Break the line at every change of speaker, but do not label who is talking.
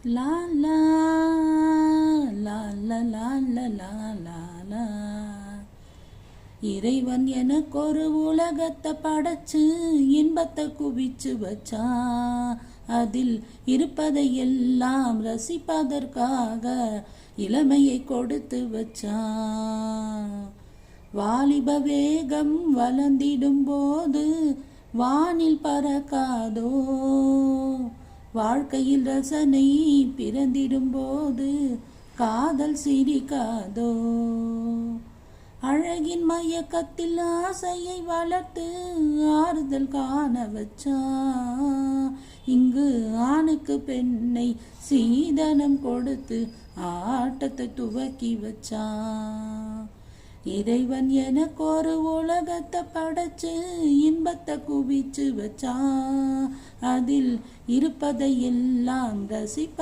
லா லா லா லா லா லா லா லா லா. இறைவன் எனக்கு ஒரு உலகத்தை படைச்சு இன்பத்தை குவிச்சு வச்சான். அதில் இருப்பதை எல்லாம் ரசிப்பதற்காக இளமையை கொடுத்து வச்சான். வாலிப வேகம் வளர்ந்திடும் போது வானில் பறக்காதோ, வாழ்க்கையில் ரசனை பிறந்திடும் போது காதல் சிரிக்காதோ. அழகின் மயக்கத்தில் ஆசையை வளர்த்து ஆறுதல் காண வச்சான். இங்கு ஆணுக்கு பெண்ணை சீதனம் கொடுத்து ஆட்டத்தை துவக்கி வச்சான். இறைவன் எனக்கு ஒரு உலகத்தை படைச்சு இன்பத்தை குவிச்சு வச்சான். அதில் இருப்பதை எல்லாம் ரசிப்ப